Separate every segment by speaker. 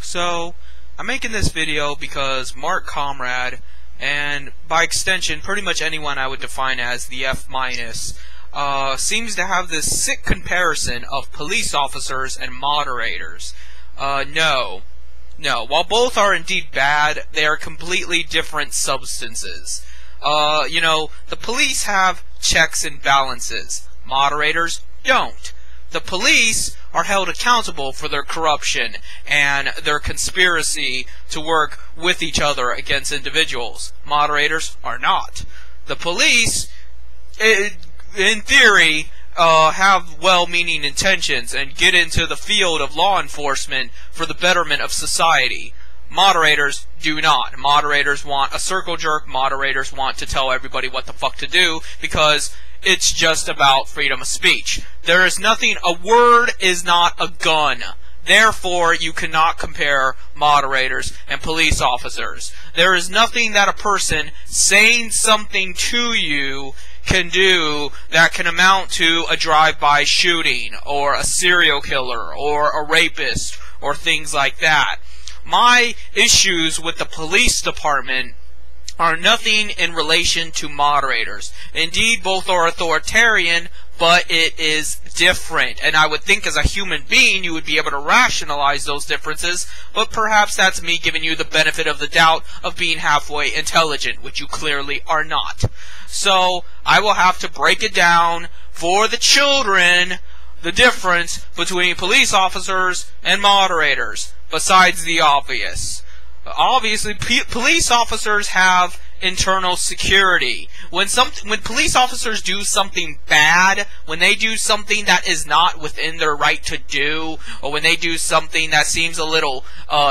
Speaker 1: So, I'm making this video because Mark Comrade, and by extension, pretty much anyone I would define as the F-, seems to have this sick comparison of police officers and moderators. No. While both are indeed bad, they are completely different substances. The police have checks and balances. Moderators don't. The police are held accountable for their corruption and their conspiracy to work with each other against individuals. Moderators are not. The police, in theory, have well-meaning intentions and get into the field of law enforcement for the betterment of society. Moderators do not. Moderators want a circle jerk. Moderators want to tell everybody what the fuck to do because it's just about freedom of speech. There is nothing, a word is not a gun. Therefore, you cannot compare moderators and police officers. There is nothing that a person saying something to you can do that can amount to a drive-by shooting, or a serial killer, or a rapist, or things like that. My issues with the police department are nothing in relation to moderators. Indeed, both are authoritarian, but it is different. And I would think as a human being you would be able to rationalize those differences, but perhaps that's me giving you the benefit of the doubt of being halfway intelligent, which you clearly are not. So, I will have to break it down for the children, the difference between police officers and moderators, besides the obvious. Obviously, police officers have internal security. When police officers do something bad, when they do something that is not within their right to do, or when they do something that seems a little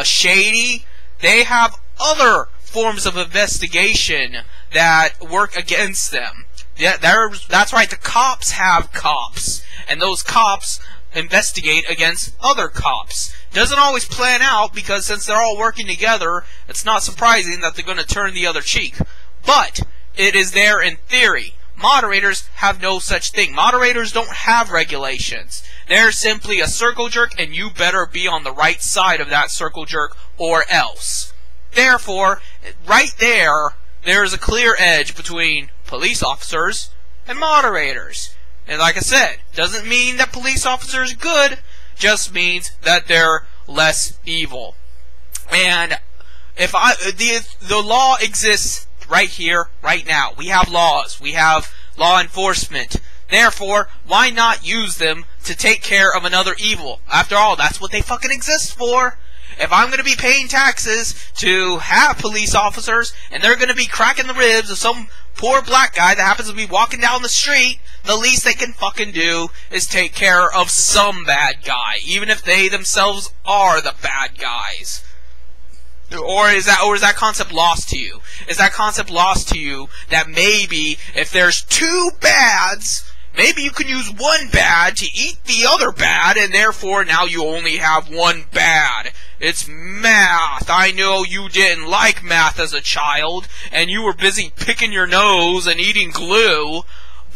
Speaker 1: shady, they have other forms of investigation that work against them. Yeah, that's right, the cops have cops, and those cops investigate against other cops. Doesn't always plan out, because since they're all working together, it's not surprising that they're going to turn the other cheek. But it is there in theory. Moderators have no such thing. Moderators don't have regulations. They're simply a circle jerk, and you better be on the right side of that circle jerk or else. Therefore, right there, there is a clear edge between police officers and moderators. And like I said, doesn't mean that police officers are good, just means that they're less evil. And if the law exists right here, right now. We have laws. We have law enforcement. Therefore, why not use them to take care of another evil? After all, that's what they fucking exist for. If I'm going to be paying taxes to have police officers, and they're going to be cracking the ribs of some poor black guy that happens to be walking down the street, the least they can fucking do is take care of some bad guy, even if they themselves are the bad guys. Or is that concept lost to you? Is that concept lost to you that maybe if there's two bads, maybe you can use one bad to eat the other bad, and therefore now you only have one bad? It's math. I know you didn't like math as a child, and you were busy picking your nose and eating glue,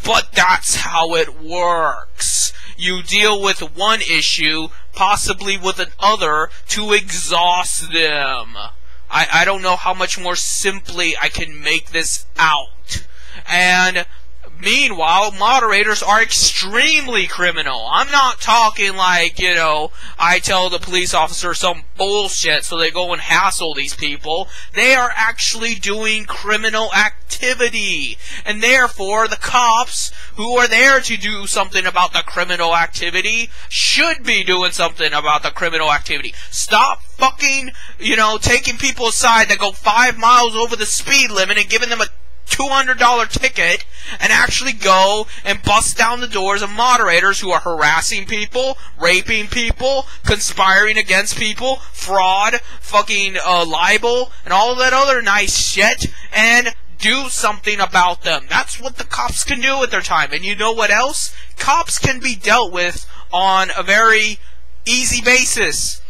Speaker 1: but that's how it works. You deal with one issue, possibly with another, to exhaust them. I don't know how much more simply I can make this out. And meanwhile, moderators are extremely criminal. I'm not talking like, I tell the police officer some bullshit so they go and hassle these people. They are actually doing criminal activity. And therefore, the cops who are there to do something about the criminal activity should be doing something about the criminal activity. Stop fucking, taking people aside that go 5 miles over the speed limit and giving them a $200 ticket, and actually go and bust down the doors of moderators who are harassing people, raping people, conspiring against people, fraud, fucking libel, and all of that other nice shit, and do something about them. That's what the cops can do with their time. And you know what else? Cops can be dealt with on a very easy basis.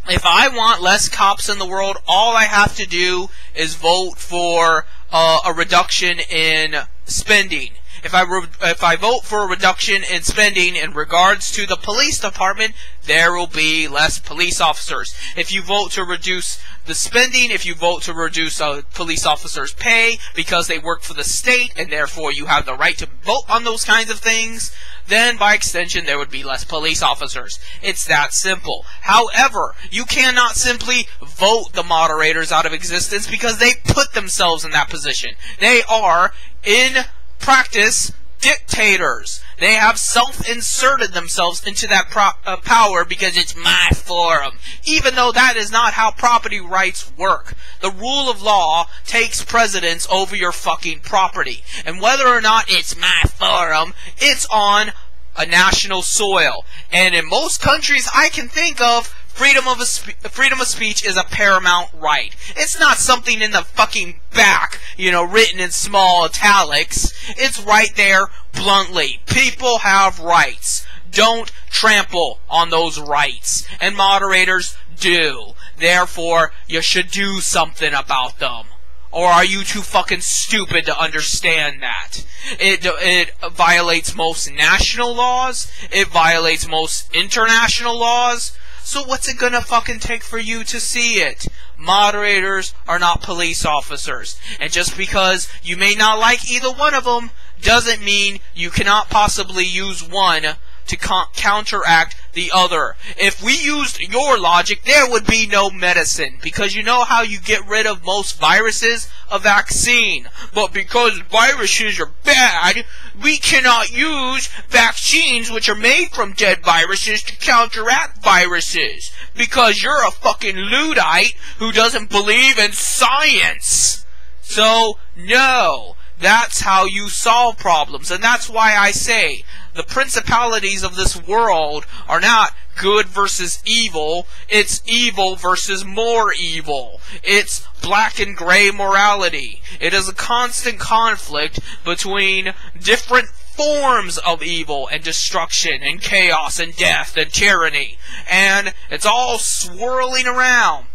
Speaker 1: If I want less cops in the world, all I have to do is vote for a reduction in spending. If I vote for a reduction in spending in regards to the police department, there will be less police officers. If you vote to reduce the spending, if you vote to reduce police officers' pay because they work for the state and therefore you have the right to vote on those kinds of things, then by extension there would be less police officers. It's that simple. However, you cannot simply vote the moderators out of existence because they put themselves in that position. They are, in practice, dictators. They have self-inserted themselves into that power because it's my forum, even though that is not how property rights work. The rule of law takes precedence over your fucking property. And whether or not it's my forum, it's on a national soil. And in most countries I can think of, freedom of speech is a paramount right. It's not something in the fucking back, written in small italics. It's right there bluntly. People have rights. Don't trample on those rights. And moderators do. Therefore, you should do something about them. Or are you too fucking stupid to understand that? It violates most national laws. It violates most international laws. So what's it gonna fucking take for you to see it? Moderators are not police officers. And just because you may not like either one of them, doesn't mean you cannot possibly use one to counteract the other. If we used your logic, there would be no medicine. Because you know how you get rid of most viruses? A vaccine. But because viruses are bad, we cannot use vaccines which are made from dead viruses to counteract viruses. Because you're a fucking Luddite who doesn't believe in science. So, no. That's how you solve problems. And that's why I say the principalities of this world are not good versus evil. It's evil versus more evil. It's black and gray morality. It is a constant conflict between different forms of evil and destruction and chaos and death and tyranny. And it's all swirling around.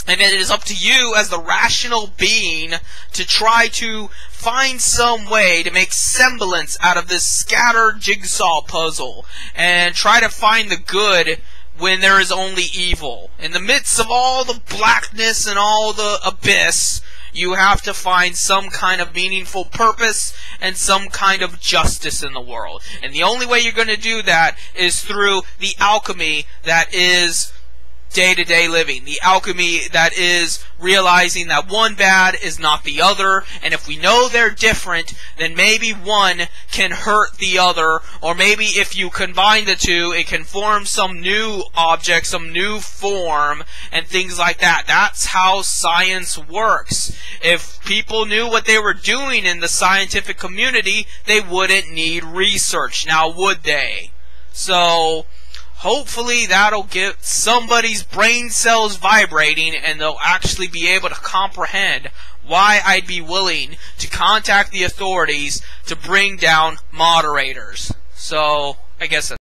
Speaker 1: And it is up to you as the rational being to try to find some way to make semblance out of this scattered jigsaw puzzle and try to find the good when there is only evil. In the midst of all the blackness and all the abyss, you have to find some kind of meaningful purpose and some kind of justice in the world. And the only way you're going to do that is through the alchemy that is day-to-day living. The alchemy that is realizing that one bad is not the other, and if we know they're different, then maybe one can hurt the other, or maybe if you combine the two, it can form some new object, some new form, and things like that. That's how science works. If people knew what they were doing in the scientific community, they wouldn't need research. Now, would they? So hopefully that'll get somebody's brain cells vibrating and they'll actually be able to comprehend why I'd be willing to contact the authorities to bring down moderators. So, I guess that's